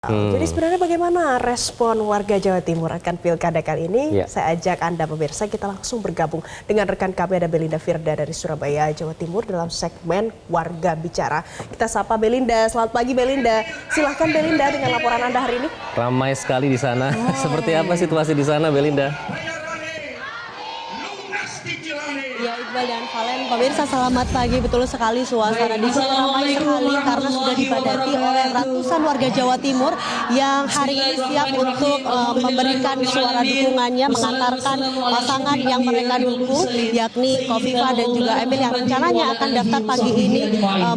Jadi sebenarnya bagaimana respon warga Jawa Timur akan pilkada kali ini? Ya. Saya ajak Anda pemirsa, kita langsung bergabung dengan rekan kami ada Belinda Firda dari Surabaya, Jawa Timur dalam segmen Warga Bicara. Kita sapa Belinda. Selamat pagi Belinda. Silahkan Belinda dengan laporan Anda hari ini. Ramai sekali di sana. Seperti apa situasi di sana, Belinda? Ya, Iqbal dan Valen, pemirsa selamat pagi. Betul sekali, suasana di sini ramai sekali karena sudah dipadati oleh ratusan warga Jawa Timur yang hari ini siap untuk memberikan suara dukungannya, mengantarkan pasangan yang mereka dukung, yakni Khofifah dan juga Emil yang rencananya akan daftar pagi ini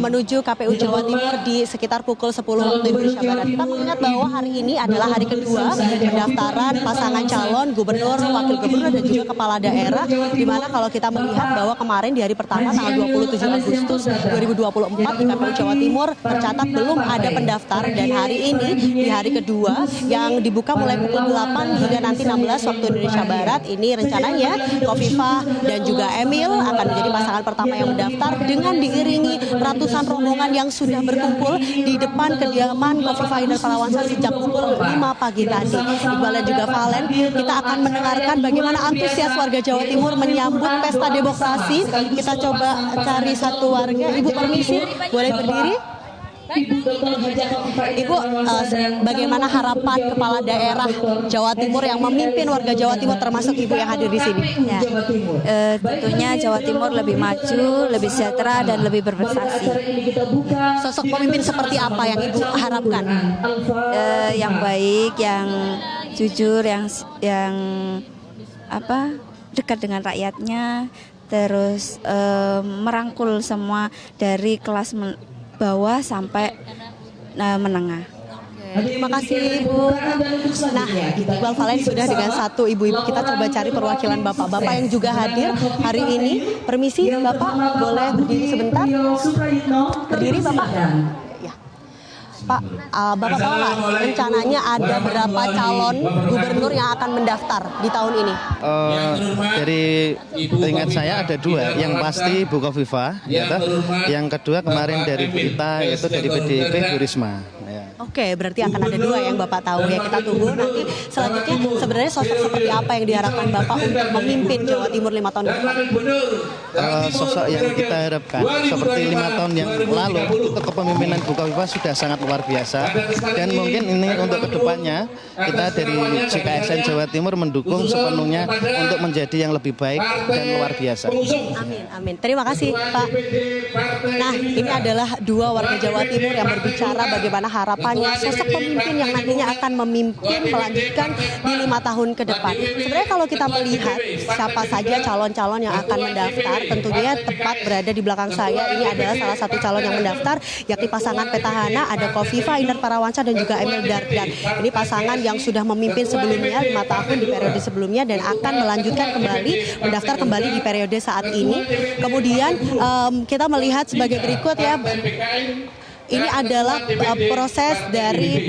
menuju KPU Jawa Timur di sekitar pukul 10 waktu Indonesia Barat. Kita mengingat bahwa hari ini adalah hari kedua pendaftaran pasangan calon gubernur, wakil gubernur dan juga kepala daerah, di mana kalau kita melihat bahwa kemarin di hari pertama tanggal 27 Agustus 2024 di KPU Jawa Timur tercatat belum ada pendaftar, dan hari ini di hari kedua yang dibuka mulai pukul 8 hingga nanti 16 waktu Indonesia Barat ini rencananya Khofifah dan juga Emil akan menjadi pasangan pertama yang mendaftar dengan diiringi ratusan rombongan yang sudah berkumpul di depan kediaman Khofifah Indar Parawansa sejak pukul 5 pagi tadi. Iqbal dan juga Valen, kita akan mendengarkan bagaimana antusias warga Jawa Timur menyambut pesta demokrasi. Kita coba cari satu warga. Ibu permisi, boleh berdiri? Ibu, bagaimana harapan kepala daerah Jawa Timur yang memimpin warga Jawa Timur termasuk Ibu yang hadir di sini? Ya, tentunya Jawa Timur lebih maju, lebih sejahtera dan lebih berprestasi. Sosok pemimpin seperti apa yang Ibu harapkan? Yang baik, yang jujur, yang dekat dengan rakyatnya, terus merangkul semua dari kelas bawah sampai menengah. Terima kasih Ibu. Nah, Iqbal Valen sudah dengan satu ibu-ibu. Kita coba cari perwakilan bapak-bapak yang juga hadir hari ini. Permisi Bapak, boleh berdiri sebentar? Berdiri Bapak. Ya. Pak, Bapak tahu nggak rencananya ada berapa calon gubernur yang akan mendaftar di tahun ini? Dari ingat saya ada dua, yang pasti Bu Khofifah, yang kedua kemarin dari kita yaitu dari PDIP Bu Risma. Oke, berarti akan ada dua yang Bapak tahu ya. Kita tunggu nanti selanjutnya sebenarnya sosok seperti apa yang diharapkan Bapak untuk memimpin Jawa Timur 5 tahun depan? Sosok yang kita harapkan seperti 5 tahun yang lalu itu kepemimpinan Bu Khofifah sudah sangat luar biasa, dan mungkin ini untuk kedepannya kita dari JKSN Jawa Timur mendukung sepenuhnya untuk menjadi yang lebih baik dan luar biasa. Amin, amin. Terima kasih Pak. Nah, ini adalah dua warga Jawa Timur yang berbicara bagaimana harapannya sosok pemimpin yang nantinya akan memimpin melanjutkan di 5 tahun ke depan. Sebenarnya kalau kita melihat siapa saja calon-calon yang akan mendaftar, tentunya tepat berada di belakang saya. Ini adalah salah satu calon yang mendaftar, yakni pasangan petahana, ada Khofifah Indar Parawansa dan juga Emil Dardak. Ini pasangan yang sudah memimpin sebelumnya 5 tahun di periode sebelumnya dan akan melanjutkan kembali, mendaftar kembali di periode saat ini. Kemudian kita melihat sebagai berikut ya. Ini adalah proses dari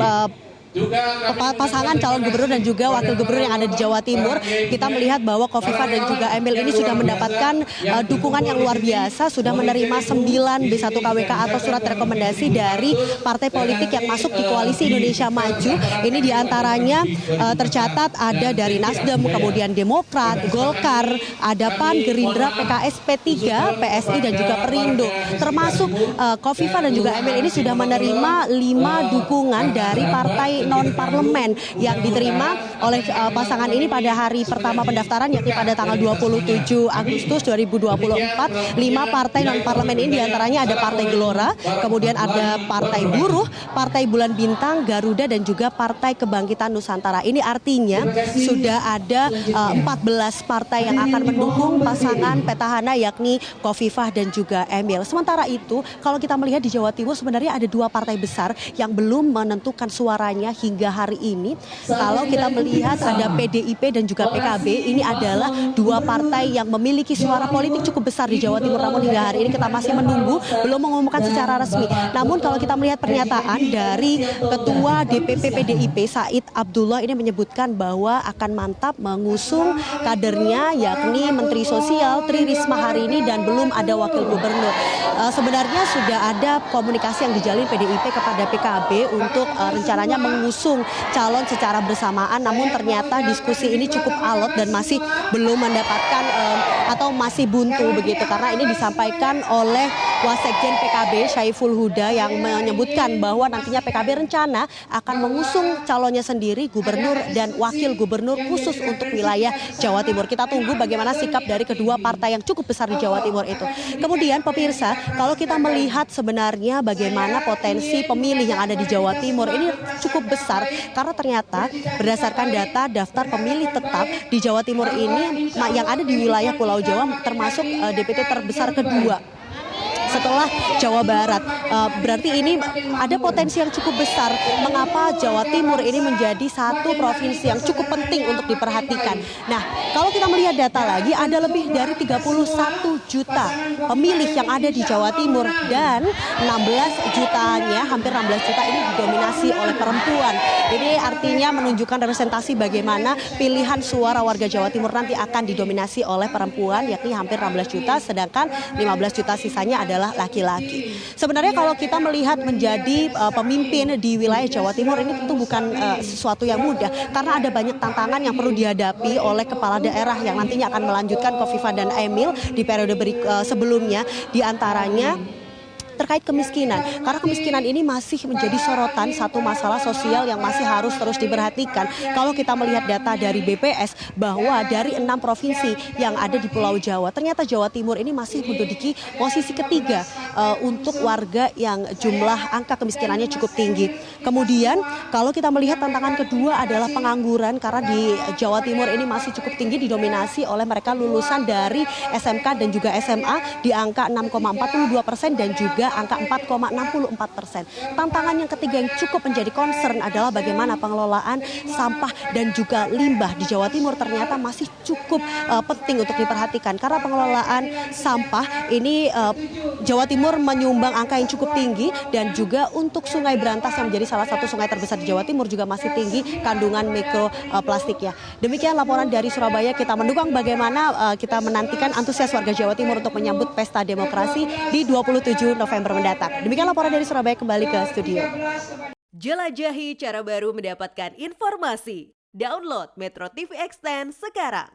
pasangan calon gubernur dan juga wakil gubernur yang ada di Jawa Timur. Kita melihat bahwa Khofifah dan juga Emil ini sudah mendapatkan dukungan yang luar biasa, sudah menerima 9 B1 KWK atau surat rekomendasi dari partai politik yang masuk di Koalisi Indonesia Maju. Ini diantaranya tercatat ada dari Nasdem, kemudian Demokrat, Golkar, ada PAN, Gerindra, PKS, P3, PSI dan juga Perindo. Termasuk Khofifah dan juga Emil ini sudah menerima 5 dukungan dari partai non-parlemen yang diterima oleh pasangan ini pada hari pertama pendaftaran, yakni pada tanggal 27 Agustus 2024. 5 partai non-parlemen ini diantaranya ada Partai Gelora, kemudian ada Partai Buruh, Partai Bulan Bintang, Garuda dan juga Partai Kebangkitan Nusantara. Ini artinya sudah ada 14 partai yang akan mendukung pasangan petahana, yakni Khofifah dan juga Emil. Sementara itu, kalau kita melihat di Jawa Timur sebenarnya ada 2 partai besar yang belum menentukan suaranya hingga hari ini. Kalau kita melihat ada PDIP dan juga PKB, ini adalah 2 partai yang memiliki suara politik cukup besar di Jawa Timur. Namun hingga hari ini kita masih menunggu, belum mengumumkan secara resmi. Namun kalau kita melihat pernyataan dari Ketua DPP PDIP Said Abdullah ini menyebutkan bahwa akan mantap mengusung kadernya, yakni Menteri Sosial Tri Risma hari ini, dan belum ada wakil gubernur. Sebenarnya sudah ada komunikasi yang dijalin PDIP kepada PKB untuk rencananya mengusung mengusung calon secara bersamaan, namun ternyata diskusi ini cukup alot dan masih belum mendapatkan atau masih buntu begitu, karena ini disampaikan oleh Wasekjen PKB Syaiful Huda yang menyebutkan bahwa nantinya PKB rencana akan mengusung calonnya sendiri, gubernur dan wakil gubernur khusus untuk wilayah Jawa Timur. Kita tunggu bagaimana sikap dari kedua partai yang cukup besar di Jawa Timur itu. Kemudian pemirsa, kalau kita melihat sebenarnya bagaimana potensi pemilih yang ada di Jawa Timur ini cukup besar, karena ternyata berdasarkan data daftar pemilih tetap di Jawa Timur ini yang ada di wilayah Pulau Jawa termasuk DPT terbesar kedua setelah Jawa Barat. Berarti ini ada potensi yang cukup besar mengapa Jawa Timur ini menjadi satu provinsi yang cukup penting untuk diperhatikan. Nah, kalau kita melihat data lagi, ada lebih dari 31 juta pemilih yang ada di Jawa Timur dan 16 jutanya, hampir 16 juta ini didominasi oleh perempuan. Ini artinya menunjukkan representasi bagaimana pilihan suara warga Jawa Timur nanti akan didominasi oleh perempuan, yakni hampir 16 juta, sedangkan 15 juta sisanya adalah laki-laki. Sebenarnya kalau kita melihat menjadi pemimpin di wilayah Jawa Timur ini tentu bukan sesuatu yang mudah, karena ada banyak tantangan yang perlu dihadapi oleh kepala daerah yang nantinya akan melanjutkan Kofifa dan Emil di periode sebelumnya, diantaranya terkait kemiskinan, karena kemiskinan ini masih menjadi sorotan, satu masalah sosial yang masih harus terus diperhatikan. Kalau kita melihat data dari BPS bahwa dari 6 provinsi yang ada di Pulau Jawa, ternyata Jawa Timur ini masih menduduki posisi ketiga untuk warga yang jumlah angka kemiskinannya cukup tinggi. Kemudian kalau kita melihat tantangan kedua adalah pengangguran, karena di Jawa Timur ini masih cukup tinggi, didominasi oleh mereka lulusan dari SMK dan juga SMA di angka 6,42% dan juga angka 4,64%. Tantangan yang ketiga yang cukup menjadi concern adalah bagaimana pengelolaan sampah dan juga limbah di Jawa Timur ternyata masih cukup penting untuk diperhatikan, karena pengelolaan sampah ini Jawa Timur menyumbang angka yang cukup tinggi, dan juga untuk Sungai Brantas yang menjadi salah satu sungai terbesar di Jawa Timur juga masih tinggi kandungan mikroplastiknya. Demikian laporan dari Surabaya. Kita mendukung bagaimana kita menantikan antusias warga Jawa Timur untuk menyambut pesta demokrasi di 27 November mendatang. Demikian laporan dari Surabaya, kembali ke studio. Jelajahi cara baru mendapatkan informasi. Download Metro TV Extend sekarang.